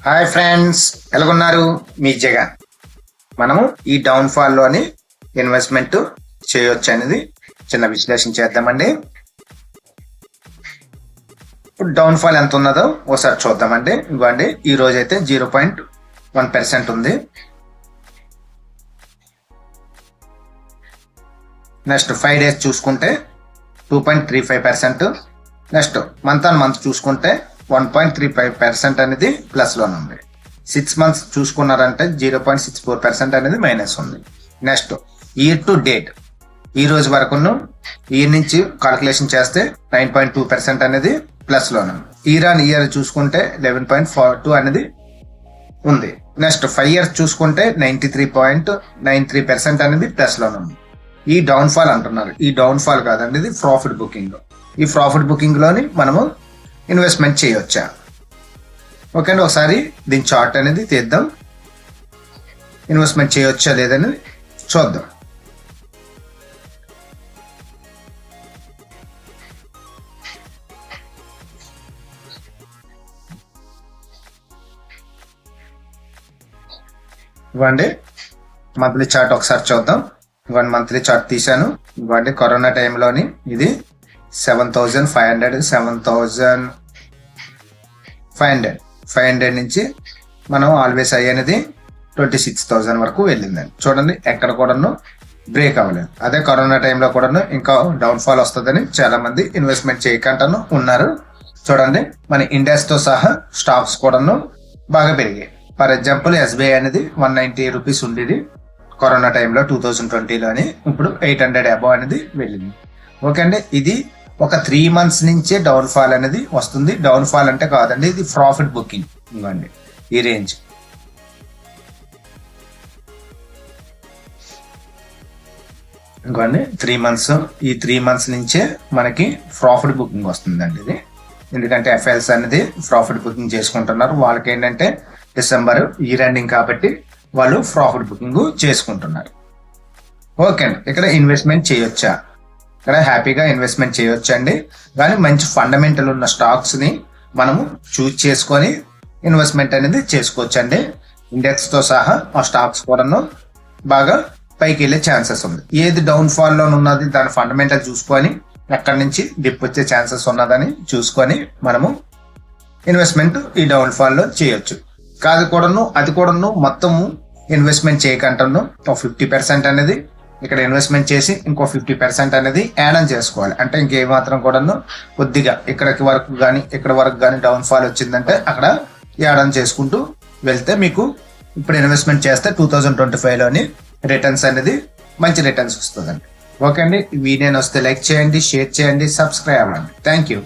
Hi friends, ఎలాగున్నారు? మీ జగన్. మనము ఈ డౌన్ ఫాల్ లోని ఇన్వెస్ట్మెంట్ చేయొచ్చు అనేది చిన్న విశ్లేషణ చేద్దామండి. ఇప్పుడు డౌన్ ఫాల్ ఎంత ఉన్నదో ఒకసారి చూద్దామండి. ఇవ్వండి, ఈ రోజు అయితే 0.1% ఉంది. నెక్స్ట్ 5 days చూసుకుంటే 2.35%. నెక్స్ట్ మంత్ ఆన్ మంత్ చూసుకుంటే 1.35% అనేది ప్లస్ లోనే ఉంది. 6 months చూసుకున్నారంటే 0.64% అనేది మైనస్ ఉంది. నెక్స్ట్ ఇయర్ టు డేట్, ఈ రోజు వరకును ఇయర్ నుంచి కాల్కులేషన్ చేస్తే 9.2% అనేది ప్లస్ లోనే ఉంది. ఇయర్ ఆన్ ఇయర్ చూసుకుంటే 11.42 అనేది ఉంది. నెక్స్ట్ 5 years చూసుకుంటే 93.93% అనేది ప్లస్ లోనే ఉంది. ఈ డౌన్ ఫాల్ అంటున్నారు, ఈ డౌన్ ఫాల్ కాదండి, ఇది ప్రాఫిట్ బుకింగ్. ఈ ప్రాఫిట్ బుకింగ్ లోని మనము ఇన్వెస్ట్మెంట్ చేయవచ్చా? ఓకే అండి, ఒకసారి దీని చార్ట్ అనేది తీద్దాం. ఇన్వెస్ట్మెంట్ చేయవచ్చా లేదని చూద్దాం. ఇవ్వండి మంత్లీ చార్ట్ ఒకసారి చూద్దాం. ఇవ్వండి మంత్లీ చార్ట్ తీసాను. ఇవ్వండి కరోనా టైంలోని ఇది 7,500 7,500 నుంచి మనం ఆల్వేస్ అనేది 26,000 వరకు వెళ్ళిందండి. చూడండి, ఎక్కడ కూడాను బ్రేక్ అవ్వలేదు. అదే కరోనా టైంలో కూడాను ఇంకా డౌన్ ఫాల్ వస్తుందని చాలా మంది ఇన్వెస్ట్మెంట్ చేయకుండాను ఉన్నారు. చూడండి, మన ఇండెక్స్ తో సహా స్టాక్స్ కూడాను బాగా పెరిగాయి. ఫర్ ఎగ్జాంపుల్ SBI అనేది 190 రూపీస్ ఉండేది కరోనా టైంలో 2020లోని, ఇప్పుడు 800 అబౌవ్ అనేది వెళ్ళింది. ఓకే అండి, ఇది ఒక 3 months నుంచే డౌన్ ఫాల్ అనేది వస్తుంది. డౌన్ ఫాల్ అంటే కాదండి, ఇది ప్రాఫిట్ బుకింగ్. ఇవ్వండి ఈ రేంజ్. ఇంకోండి 3 months, ఈ 3 months నుంచే మనకి ప్రాఫిట్ బుకింగ్ వస్తుందండి ఇది. ఎందుకంటే FLs అనేది ప్రాఫిట్ బుకింగ్ చేసుకుంటున్నారు. వాళ్ళకి ఏంటంటే డిసెంబర్ ఇయర్ ఎండింగ్ కాబట్టి వాళ్ళు ప్రాఫిట్ బుకింగ్ చేసుకుంటున్నారు. ఓకే అండి, ఇక్కడ ఇన్వెస్ట్మెంట్ చేయొచ్చా? ఇక్కడ హ్యాపీగా ఇన్వెస్ట్మెంట్ చేయొచ్చండి, కానీ మంచి ఫండమెంటల్ ఉన్న స్టాక్స్ ని మనము చూజ్ చేసుకొని ఇన్వెస్ట్మెంట్ అనేది చేసుకోవచ్చండి. ఇండెక్స్ తో సహా ఆ స్టాక్స్ కూడాను బాగా పైకి వెళ్ళే ఛాన్సెస్ ఉంది. ఏది డౌన్ ఫాల్ లో ఉన్నది దాని ఫండమెంటల్ చూసుకొని ఎక్కడి నుంచి డిప్ వచ్చే ఛాన్సెస్ ఉన్నదని చూసుకొని మనము ఇన్వెస్ట్మెంట్ ఈ డౌన్ ఫాల్ లో చేయొచ్చు. కాదు కూడాను అది కూడాను మొత్తము ఇన్వెస్ట్మెంట్ చేయకంటాను 50% అనేది ఇక్కడ ఇన్వెస్ట్మెంట్ చేసి ఇంకో 50% అనేది యాడ్ ఆన్ చేసుకోవాలి. అంటే ఇంకేమాత్రం కూడాను కొద్దిగా ఇక్కడికి వరకు కానీ ఇక్కడ వరకు కానీ డౌన్ ఫాల్ వచ్చిందంటే అక్కడ యాడ్ ఆన్ చేసుకుంటూ వెళ్తే మీకు ఇప్పుడు ఇన్వెస్ట్మెంట్ చేస్తే 2025లోని రిటర్న్స్ అనేది మంచి రిటర్న్స్ వస్తుందండి. ఓకే అండి, ఈ వీడియో వస్తే లైక్ చేయండి, షేర్ చేయండి, సబ్స్క్రైబ్ అవ్వండి. Thank you.